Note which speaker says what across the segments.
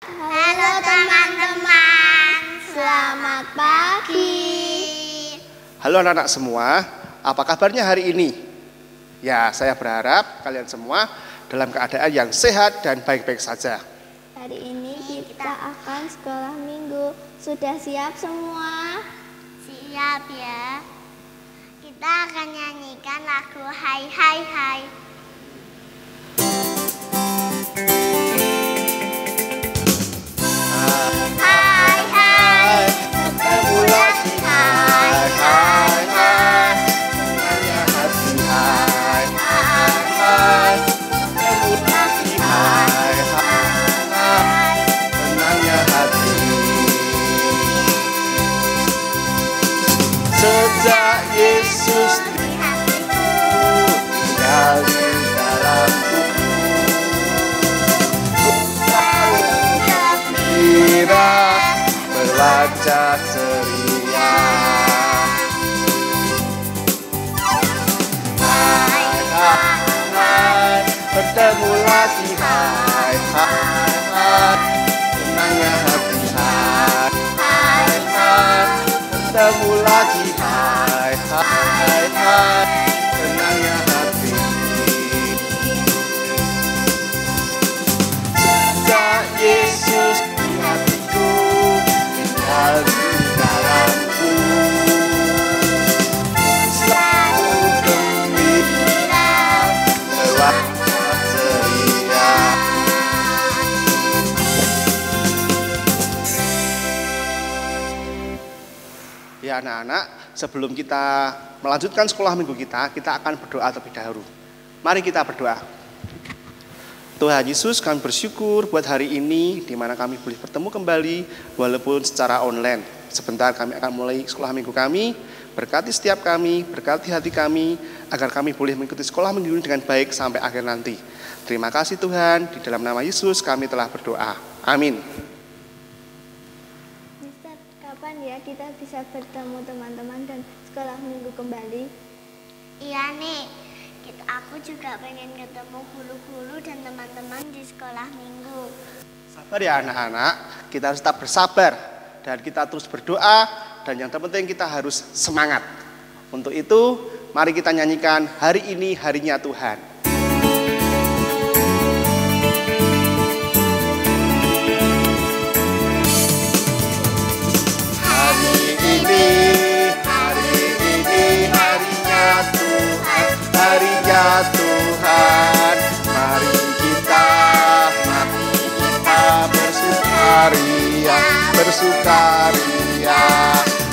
Speaker 1: Halo teman-teman, selamat pagi.
Speaker 2: Halo anak-anak semua, apa kabarnya hari ini? Ya, saya berharap kalian semua dalam keadaan yang sehat dan baik-baik saja.
Speaker 1: Hari ini kita akan sekolah minggu. Sudah siap semua?
Speaker 3: Siap ya. Kita akan nyanyikan lagu Hai Hai Hai. Hai hai, ketemu lagi. Hai hai hai,
Speaker 2: Senangnya hati, hai hai hai, ketemu lagi, hai hai hai, senangnya hati. Sejak Yesus
Speaker 3: di hatiku,
Speaker 2: tinggal di dalamku, gembira, berwajah ceria. Hai hai hai, bertemu lagi, hai hai hai, senangnya hati, hai hai hai, bertemu lagi, hai hai hai, senangnya hati. Sejak Yesus di hatiku, tinggal di dalamku, selalu gembira, berwajah ceria. Ya anak-anak, sebelum kita melanjutkan sekolah minggu kita akan berdoa terlebih dahulu. Mari kita berdoa. Tuhan Yesus, kami bersyukur buat hari ini di mana kami boleh bertemu kembali walaupun secara online. Sebentar kami akan mulai sekolah minggu kami. Berkati setiap kami, berkati hati kami agar kami boleh mengikuti sekolah minggu ini dengan baik sampai akhir nanti. Terima kasih Tuhan, di dalam nama Yesus kami telah berdoa. Amin.
Speaker 1: Mister, kapan ya kita bisa bertemu teman-teman dan sekolah minggu kembali?
Speaker 3: iya nih. Aku juga pengen ketemu guru-guru dan teman-teman di sekolah minggu.
Speaker 2: Sabar ya anak-anak, kita harus tetap bersabar dan kita terus berdoa dan yang terpenting kita harus semangat. Untuk itu, mari kita nyanyikan Hari Ini Harinya Tuhan. Hari ini harinya Tuhan, harinya Tuhan. Mari kita bersukaria, bersukaria.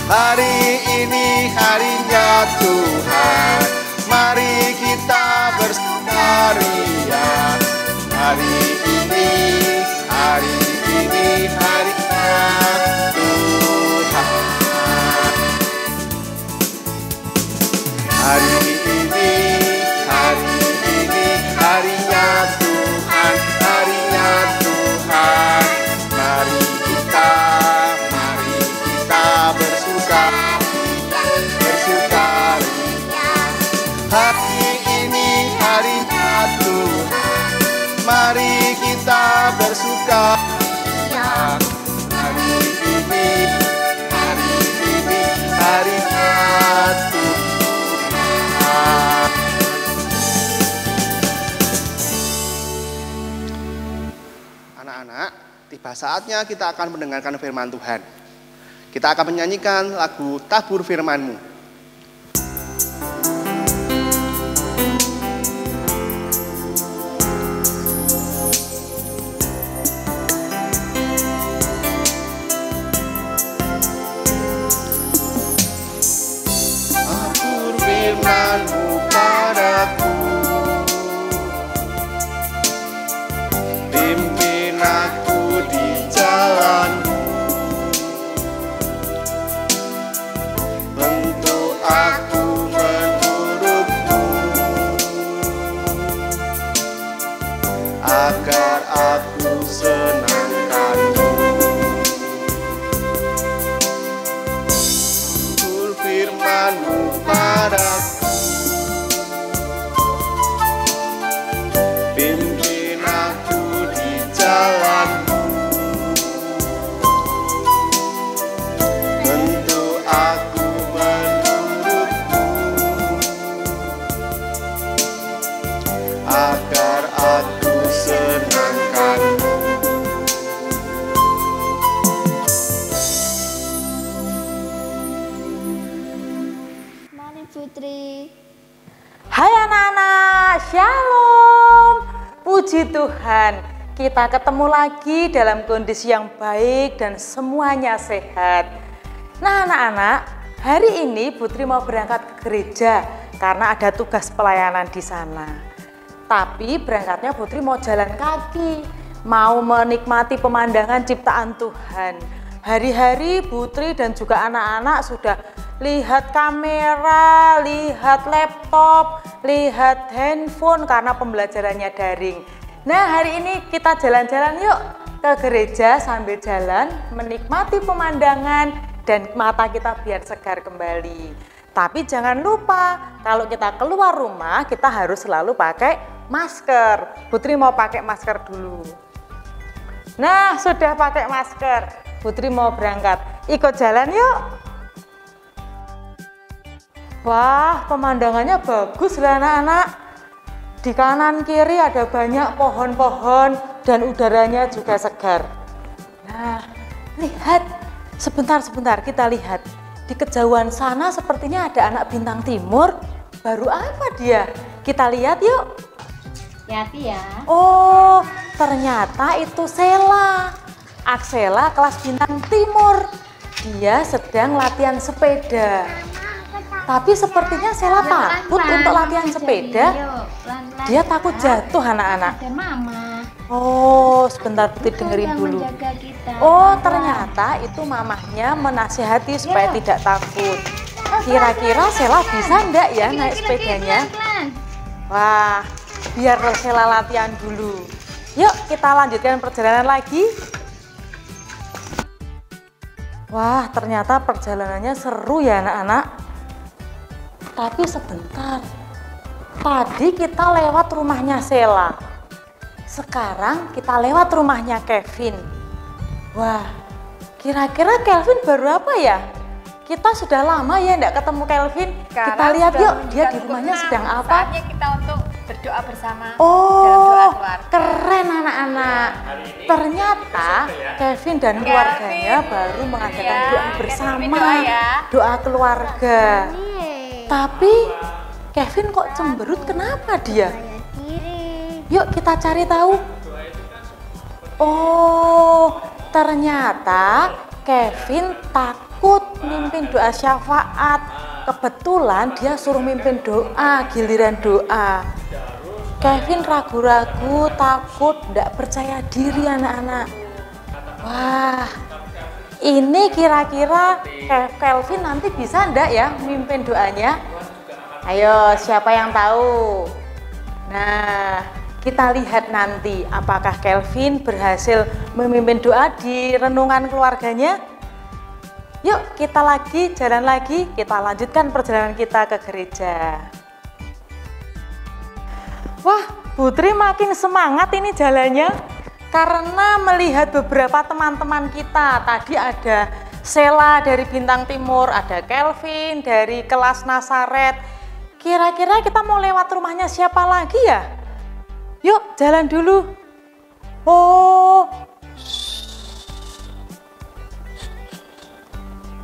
Speaker 2: Hari ini harinya Tuhan, mari kita bersukaria. Hari ini harinya Tuhan. Hari ini harinya Tuhan, harinya Tuhan. Mari kita bersukaria, bersukaria. Hari ini harinya Tuhan, mari kita bersukaria. Hari ini harinya Tuhan. Anak-anak, tiba saatnya kita akan mendengarkan firman Tuhan. Kita akan menyanyikan lagu Tabur Firman-Mu. Tabur firman-Mu padaku, pimpin aku di jalan-Mu.
Speaker 4: Tuhan, kita ketemu lagi dalam kondisi yang baik dan semuanya sehat. Nah anak-anak, hari ini Putri mau berangkat ke gereja karena ada tugas pelayanan di sana. Tapi berangkatnya Putri mau jalan kaki, mau menikmati pemandangan ciptaan Tuhan. Hari-hari Putri dan juga anak-anak sudah lihat kamera, lihat laptop, lihat handphone karena pembelajarannya daring. Nah hari ini kita jalan-jalan yuk ke gereja sambil jalan menikmati pemandangan dan mata kita biar segar kembali. Tapi jangan lupa kalau kita keluar rumah kita harus selalu pakai masker. Putri mau pakai masker dulu. Nah sudah pakai masker, Putri mau berangkat. Ikut jalan yuk. Wah, pemandangannya bagus lah anak-anak. Di kanan kiri ada banyak pohon-pohon dan udaranya juga segar. Nah, lihat. Sebentar kita lihat. Di kejauhan sana sepertinya ada anak bintang timur. Baru apa dia? Kita lihat yuk.
Speaker 1: Hati-hati ya.
Speaker 4: Oh, ternyata itu Sela. Aksela kelas bintang timur. Dia sedang latihan sepeda. Tapi sepertinya Sela takut untuk latihan sepeda. Dia takut jatuh anak-anak.
Speaker 1: Ada mama.
Speaker 4: Oh, sebentar Putri dengerin dulu. Oh, ternyata itu mamahnya menasihati supaya tidak takut. Kira-kira Sela bisa enggak ya naik sepedanya? Wah, biar Sela latihan dulu. Yuk kita lanjutkan perjalanan lagi. Wah, ternyata perjalanannya seru ya anak-anak. Tapi sebentar, tadi kita lewat rumahnya Sela, sekarang kita lewat rumahnya Kevin. Wah, kira-kira Kelvin baru apa ya? Kita sudah lama ya enggak ketemu Kelvin. Kita lihat yuk, dia di rumahnya sedang apa?
Speaker 5: Saatnya kita untuk berdoa bersama.
Speaker 4: Oh,
Speaker 5: dalam doa keluarga.
Speaker 4: keren anak-anak. Ternyata Kevin dan keluarganya baru mengadakan doa bersama, doa keluarga. Tapi Kevin kok cemberut, kenapa dia? Yuk kita cari tahu. Oh, ternyata Kevin takut mimpin doa syafaat. Kebetulan dia suruh mimpin doa, giliran doa. Kevin ragu-ragu, takut, tidak percaya diri anak-anak. Wah, ini kira-kira Kelvin nanti bisa enggak ya mimpin doanya? Ayo, siapa yang tahu? Nah, kita lihat nanti apakah Kelvin berhasil memimpin doa di renungan keluarganya. Yuk, kita jalan lagi, kita lanjutkan perjalanan kita ke gereja. Wah, Putri makin semangat ini jalannya. Karena melihat beberapa teman-teman kita, tadi ada Sela dari Bintang Timur, ada Kelvin dari kelas Nasaret. Kira-kira kita mau lewat rumahnya siapa lagi ya? Yuk jalan dulu. Oh,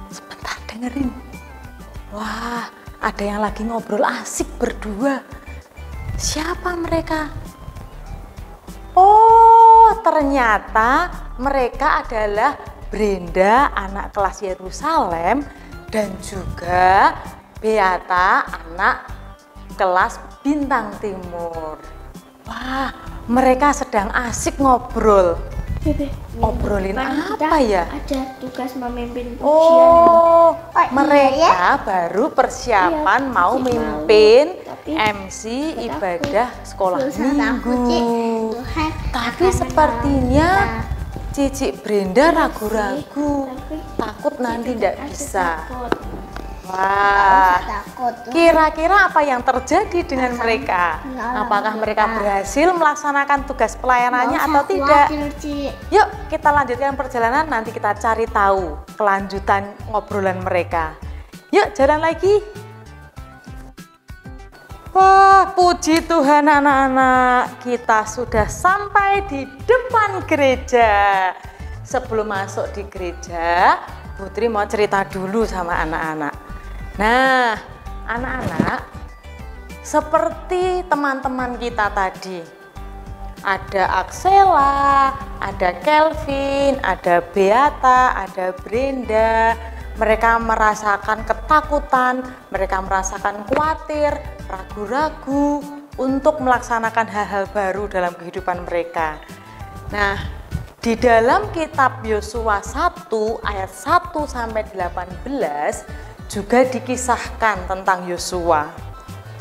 Speaker 4: sebentar dengerin. Wah, ada yang lagi ngobrol asik berdua. Siapa mereka? Oh, ternyata mereka adalah Brenda, anak kelas Yerusalem, dan juga Beata, anak kelas Bintang Timur. Wah, mereka sedang asik ngobrol. Obrolin apa ya?
Speaker 1: Ada tugas memimpin pujian.
Speaker 4: Oh, mereka baru persiapan mau mimpin MC ibadah sekolah minggu. Tapi sepertinya Cici Brenda ragu-ragu, takut nanti tidak bisa. Wah, kira-kira apa yang terjadi dengan mereka? Apakah mereka berhasil melaksanakan tugas pelayanannya atau tidak? Yuk kita lanjutkan perjalanan, nanti kita cari tahu kelanjutan ngobrolan mereka. Yuk jalan lagi. Wah, puji Tuhan anak-anak, kita sudah sampai di depan gereja. Sebelum masuk di gereja, Putri mau cerita dulu sama anak-anak. Nah, anak-anak, seperti teman-teman kita tadi, Ada Axela, ada Kelvin, ada Beata, ada Brenda. Mereka merasakan ketakutan, mereka merasakan khawatir, ragu-ragu untuk melaksanakan hal-hal baru dalam kehidupan mereka. Nah, di dalam kitab Yosua 1 ayat 1 sampai 18 juga dikisahkan tentang Yosua.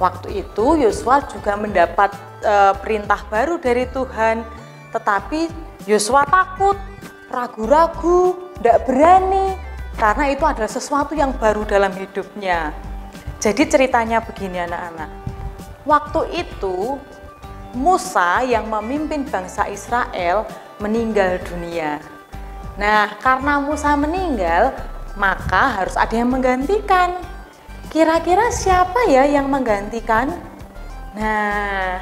Speaker 4: Waktu itu Yosua juga mendapat perintah baru dari Tuhan, tetapi Yosua takut, ragu-ragu, tidak berani, karena itu adalah sesuatu yang baru dalam hidupnya. Jadi ceritanya begini anak-anak. Waktu itu Musa yang memimpin bangsa Israel meninggal dunia. Nah, karena Musa meninggal, maka harus ada yang menggantikan. Kira-kira siapa ya yang menggantikan? Nah,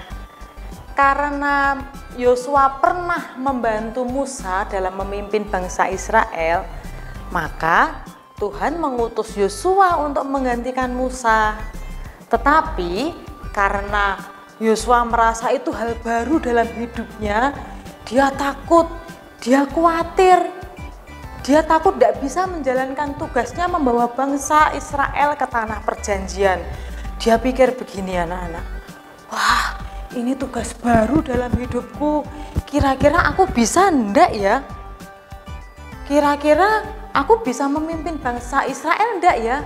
Speaker 4: karena Yosua pernah membantu Musa dalam memimpin bangsa Israel, maka Tuhan mengutus Yosua untuk menggantikan Musa. Tetapi karena Yosua merasa itu hal baru dalam hidupnya, dia takut, dia khawatir, dia takut tidak bisa menjalankan tugasnya membawa bangsa Israel ke tanah perjanjian. Dia pikir begini anak-anak, wah ini tugas baru dalam hidupku, kira-kira aku bisa enggak ya? Kira-kira aku bisa memimpin bangsa Israel enggak ya?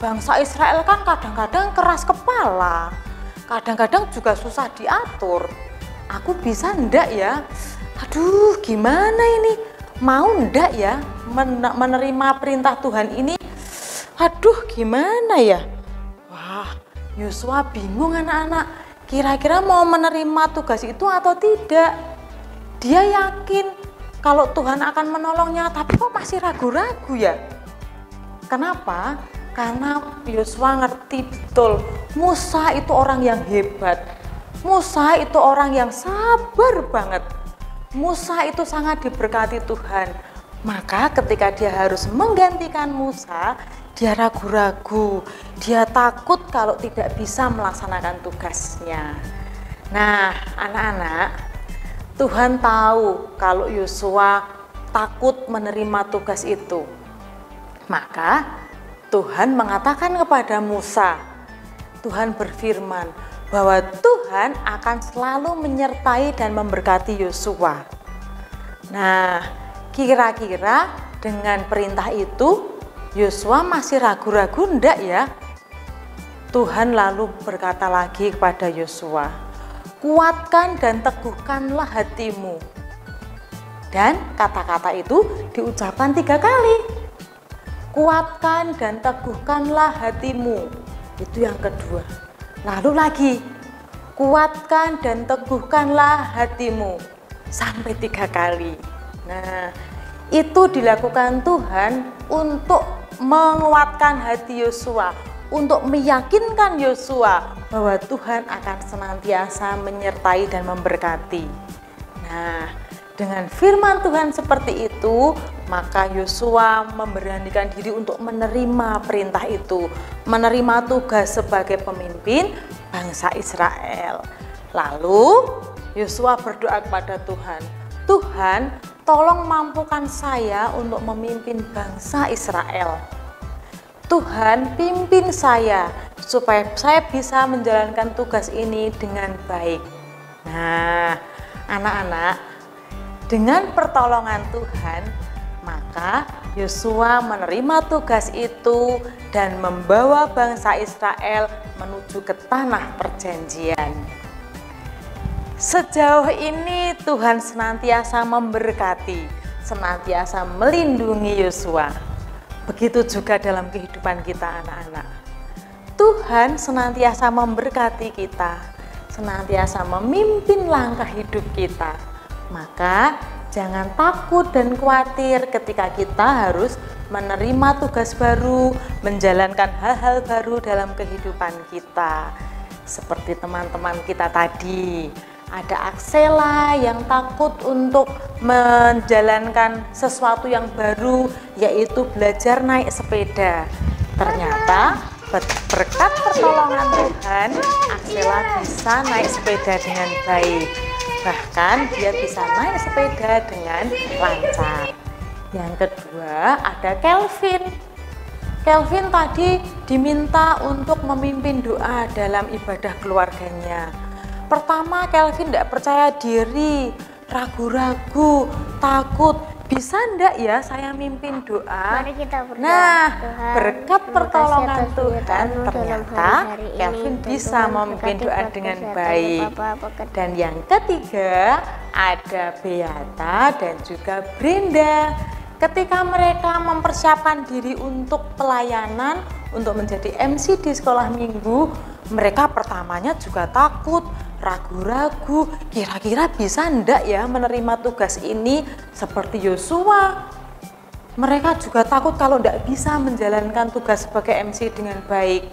Speaker 4: Bangsa Israel kan kadang-kadang keras kepala, kadang-kadang juga susah diatur. Aku bisa enggak ya? Aduh, gimana ini? Mau enggak ya menerima perintah Tuhan ini? Aduh, gimana ya? Wah, Yosua bingung anak-anak. Kira-kira mau menerima tugas itu atau tidak? Dia yakin kalau Tuhan akan menolongnya, tapi kok masih ragu-ragu ya? Kenapa? Karena Yosua ngerti betul, Musa itu orang yang hebat. Musa itu orang yang sabar banget. Musa itu sangat diberkati Tuhan. Maka ketika dia harus menggantikan Musa, dia ragu-ragu, dia takut kalau tidak bisa melaksanakan tugasnya. Nah, anak-anak, Tuhan tahu kalau Yosua takut menerima tugas itu. Maka Tuhan mengatakan kepada Musa, Tuhan berfirman bahwa Tuhan akan selalu menyertai dan memberkati Yosua. Nah, kira-kira dengan perintah itu Yosua masih ragu-ragu enggak ya? Tuhan lalu berkata lagi kepada Yosua, kuatkan dan teguhkanlah hatimu. Dan kata-kata itu diucapkan 3 kali. Kuatkan dan teguhkanlah hatimu. Itu yang kedua. Lalu lagi, kuatkan dan teguhkanlah hatimu. Sampai 3 kali. Nah, itu dilakukan Tuhan untuk menguatkan hati Yosua, untuk meyakinkan Yosua bahwa Tuhan akan senantiasa menyertai dan memberkati. Nah, dengan firman Tuhan seperti itu, maka Yosua memberanikan diri untuk menerima perintah itu, menerima tugas sebagai pemimpin bangsa Israel. Lalu Yosua berdoa kepada Tuhan, Tuhan, tolong mampukan saya untuk memimpin bangsa Israel. Tuhan, pimpin saya supaya saya bisa menjalankan tugas ini dengan baik. Nah, anak-anak, dengan pertolongan Tuhan, maka Yosua menerima tugas itu dan membawa bangsa Israel menuju ke tanah perjanjian. Sejauh ini Tuhan senantiasa memberkati, senantiasa melindungi Yosua. Begitu juga dalam kehidupan kita anak-anak. Tuhan senantiasa memberkati kita, senantiasa memimpin langkah hidup kita. Maka jangan takut dan khawatir ketika kita harus menerima tugas baru, menjalankan hal-hal baru dalam kehidupan kita. Seperti teman-teman kita tadi, ada Axela yang takut untuk menjalankan sesuatu yang baru, yaitu belajar naik sepeda. Ternyata berkat pertolongan Tuhan, Axela bisa naik sepeda dengan baik. Bahkan dia bisa naik sepeda dengan lancar. Yang kedua ada Kelvin. Kelvin tadi diminta untuk memimpin doa dalam ibadah keluarganya. Pertama Kelvin tidak percaya diri, ragu-ragu, takut. Bisa enggak ya saya mimpin doa?
Speaker 3: Mari kita berdoa.
Speaker 4: Nah,
Speaker 3: Tuhan,
Speaker 4: berkat
Speaker 3: terima
Speaker 4: pertolongan
Speaker 3: kasih atas
Speaker 4: Tuhan
Speaker 3: penyertaan-Mu dalam
Speaker 4: ternyata
Speaker 3: hari-hari ini.
Speaker 4: Kelvin
Speaker 3: Dan
Speaker 4: bisa
Speaker 3: Tuhan
Speaker 4: memimpin
Speaker 3: berkati
Speaker 4: doa
Speaker 3: keluarga
Speaker 4: dengan
Speaker 3: saya,
Speaker 4: baik.
Speaker 3: Bapak, pekerja.
Speaker 4: Dan yang ketiga ada Beata dan juga Brenda. Ketika mereka mempersiapkan diri untuk pelayanan, untuk menjadi MC di sekolah minggu, mereka pertamanya juga takut, ragu-ragu, kira-kira bisa enggak ya menerima tugas ini seperti Yosua. Mereka juga takut kalau enggak bisa menjalankan tugas sebagai MC dengan baik.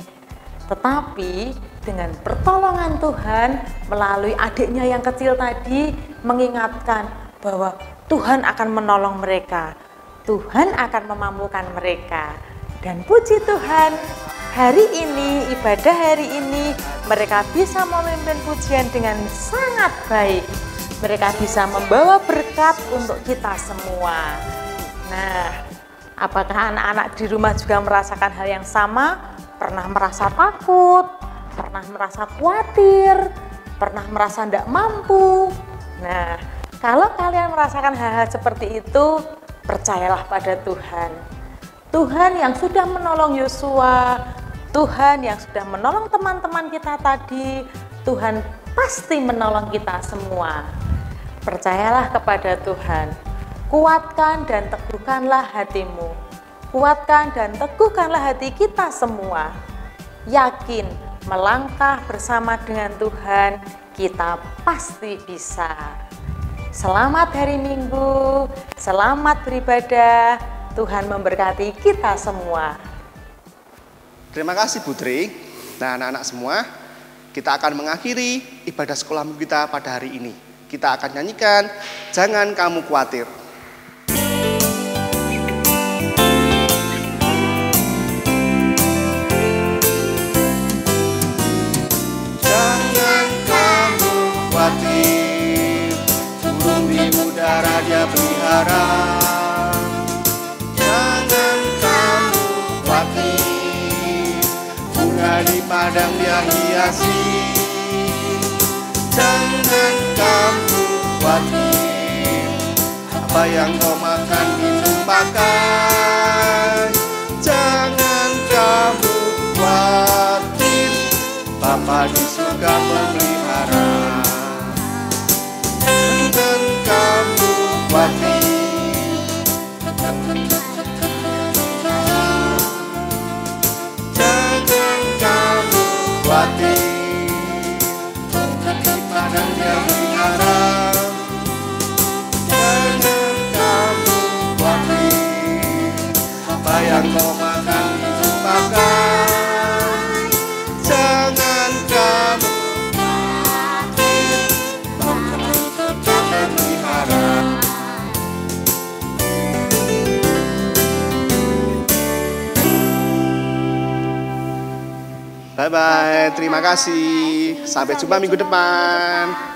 Speaker 4: Tetapi dengan pertolongan Tuhan melalui adiknya yang kecil tadi mengingatkan bahwa Tuhan akan menolong mereka. Tuhan akan memampukan mereka. Dan puji Tuhan, hari ini, ibadah hari ini, mereka bisa memimpin pujian dengan sangat baik. Mereka bisa membawa berkat untuk kita semua. Nah, apakah anak-anak di rumah juga merasakan hal yang sama? Pernah merasa takut, pernah merasa khawatir, pernah merasa tidak mampu. Nah, kalau kalian merasakan hal-hal seperti itu, percayalah pada Tuhan. Tuhan yang sudah menolong Yosua, Tuhan yang sudah menolong teman-teman kita tadi, Tuhan pasti menolong kita semua. Percayalah kepada Tuhan. Kuatkan dan teguhkanlah hatimu. Kuatkan dan teguhkanlah hati kita semua. Yakin melangkah bersama dengan Tuhan, kita pasti bisa. Selamat hari Minggu, selamat beribadah, Tuhan memberkati kita semua.
Speaker 2: Terima kasih Putri. Nah anak-anak semua, kita akan mengakhiri ibadah sekolah minggu kita pada hari ini. Kita akan nyanyikan, Jangan Kamu Khawatir. Jangan kamu khawatir, burung di udara dia pelihara. Jangan kamu khawatir, bunga di padang dia hiasi. Jangan kamu khawatir, apa yang kau makan ditumpahkan. Jangan kamu khawatir, Bapa di surga memelihara. Jangan kamu khawatir, jangan kamu khawatir, di padang dia pelihara. Jangan kamu khawatir, apa yang kau makan ditumpahkan. Jangan kamu khawatir, Bapa di surga memelihara. Bye-bye, terima kasih. Sampai jumpa minggu depan.